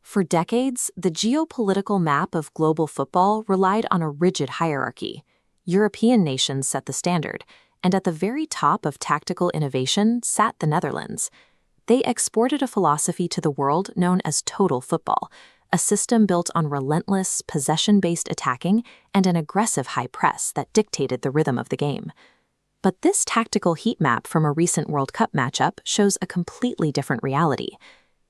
For decades, the geopolitical map of global football relied on a rigid hierarchy. European nations set the standard, and at the very top of tactical innovation sat the Netherlands. They exported a philosophy to the world known as total football, a system built on relentless, possession-based attacking and an aggressive high press that dictated the rhythm of the game. But this tactical heat map from a recent World Cup matchup shows a completely different reality.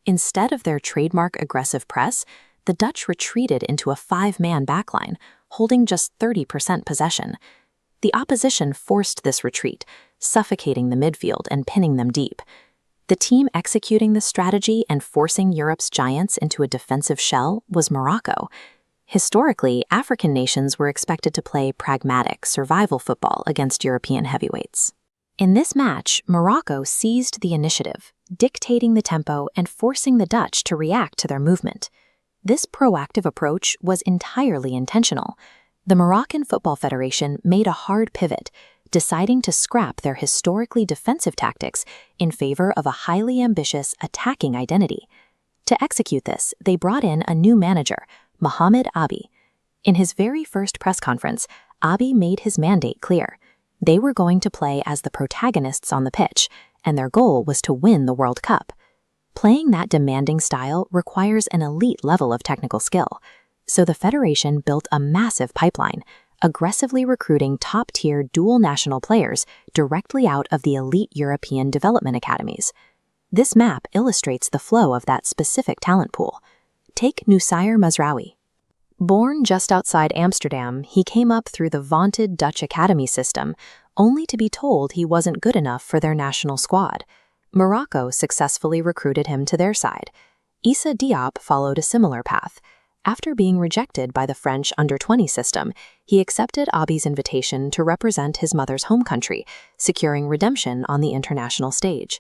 Instead of their trademark aggressive press, the Dutch retreated into a 5-man backline, holding just 30% possession. The opposition forced this retreat, suffocating the midfield and pinning them deep. The team executing this strategy and forcing Europe's giants into a defensive shell was Morocco. Historically, African nations were expected to play pragmatic, survival football against European heavyweights. In this match, Morocco seized the initiative, dictating the tempo and forcing the Dutch to react to their movement. This proactive approach was entirely intentional. The Moroccan Football Federation made a hard pivot, deciding to scrap their historically defensive tactics in favor of a highly ambitious attacking identity. To execute this, they brought in a new manager, Mohamed Abi. In his very first press conference, Abi made his mandate clear. They were going to play as the protagonists on the pitch, and their goal was to win the World Cup. Playing that demanding style requires an elite level of technical skill, so the Federation built a massive pipeline, aggressively recruiting top-tier dual national players directly out of the elite European development academies. This map illustrates the flow of that specific talent pool. Take Nusair Mazraoui. Born just outside Amsterdam, he came up through the vaunted Dutch academy system, only to be told he wasn't good enough for their national squad. Morocco successfully recruited him to their side. Issa Diop followed a similar path. After being rejected by the French under-20 system, he accepted Abi's invitation to represent his mother's home country, securing redemption on the international stage.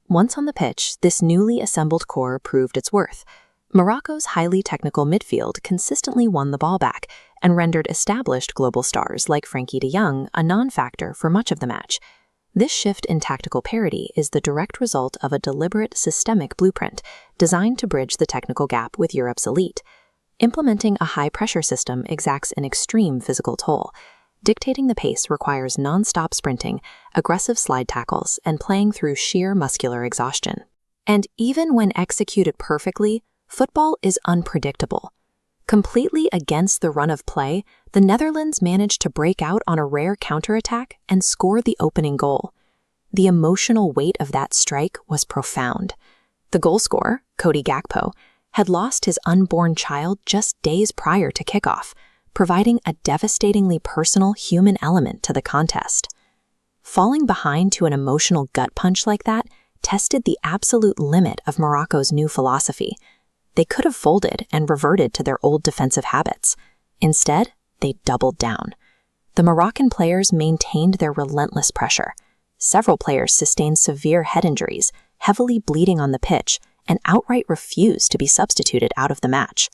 Once on the pitch, this newly assembled core proved its worth. Morocco's highly technical midfield consistently won the ball back and rendered established global stars like Frenkie de Jong a non-factor for much of the match. This shift in tactical parity is the direct result of a deliberate systemic blueprint designed to bridge the technical gap with Europe's elite. Implementing a high-pressure system exacts an extreme physical toll. Dictating the pace requires non-stop sprinting, aggressive slide tackles, and playing through sheer muscular exhaustion. And even when executed perfectly, football is unpredictable. Completely against the run of play, the Netherlands managed to break out on a rare counterattack and score the opening goal. The emotional weight of that strike was profound. The goal scorer, Cody Gakpo, had lost his unborn child just days prior to kickoff, providing a devastatingly personal human element to the contest. Falling behind to an emotional gut punch like that tested the absolute limit of Morocco's new philosophy. They could have folded and reverted to their old defensive habits. Instead, they doubled down. The Moroccan players maintained their relentless pressure. Several players sustained severe head injuries, heavily bleeding on the pitch, and outright refused to be substituted out of the match.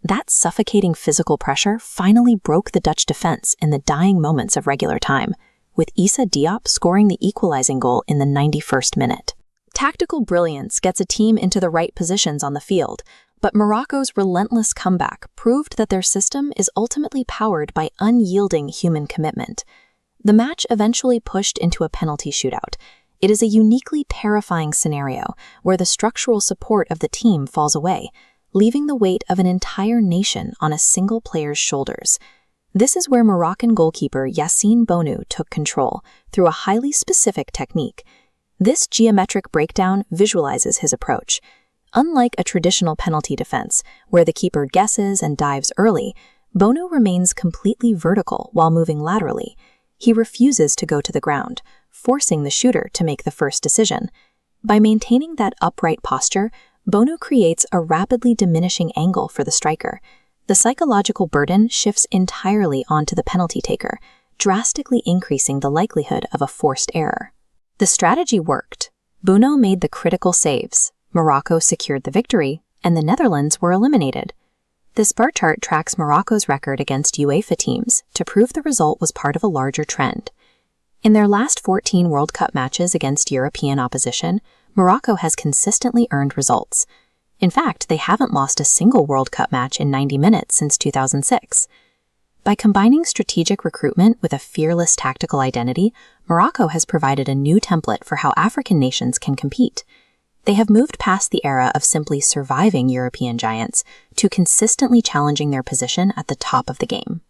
That suffocating physical pressure finally broke the Dutch defense in the dying moments of regular time, with Issa Diop scoring the equalizing goal in the 91st minute. Tactical brilliance gets a team into the right positions on the field, but Morocco's relentless comeback proved that their system is ultimately powered by unyielding human commitment. The match eventually pushed into a penalty shootout. It is a uniquely terrifying scenario where the structural support of the team falls away, leaving the weight of an entire nation on a single player's shoulders. This is where Moroccan goalkeeper Yassine Bounou took control through a highly specific technique. This geometric breakdown visualizes his approach. Unlike a traditional penalty defense, where the keeper guesses and dives early, Bounou remains completely vertical while moving laterally. He refuses to go to the ground, forcing the shooter to make the first decision. By maintaining that upright posture, Bounou creates a rapidly diminishing angle for the striker. The psychological burden shifts entirely onto the penalty taker, drastically increasing the likelihood of a forced error. The strategy worked. Bounou made the critical saves, Morocco secured the victory, and the Netherlands were eliminated. This bar chart tracks Morocco's record against UEFA teams to prove the result was part of a larger trend. In their last 14 World Cup matches against European opposition, Morocco has consistently earned results. In fact, they haven't lost a single World Cup match in 90 minutes since 2006. By combining strategic recruitment with a fearless tactical identity, Morocco has provided a new template for how African nations can compete. They have moved past the era of simply surviving European giants to consistently challenging their position at the top of the game.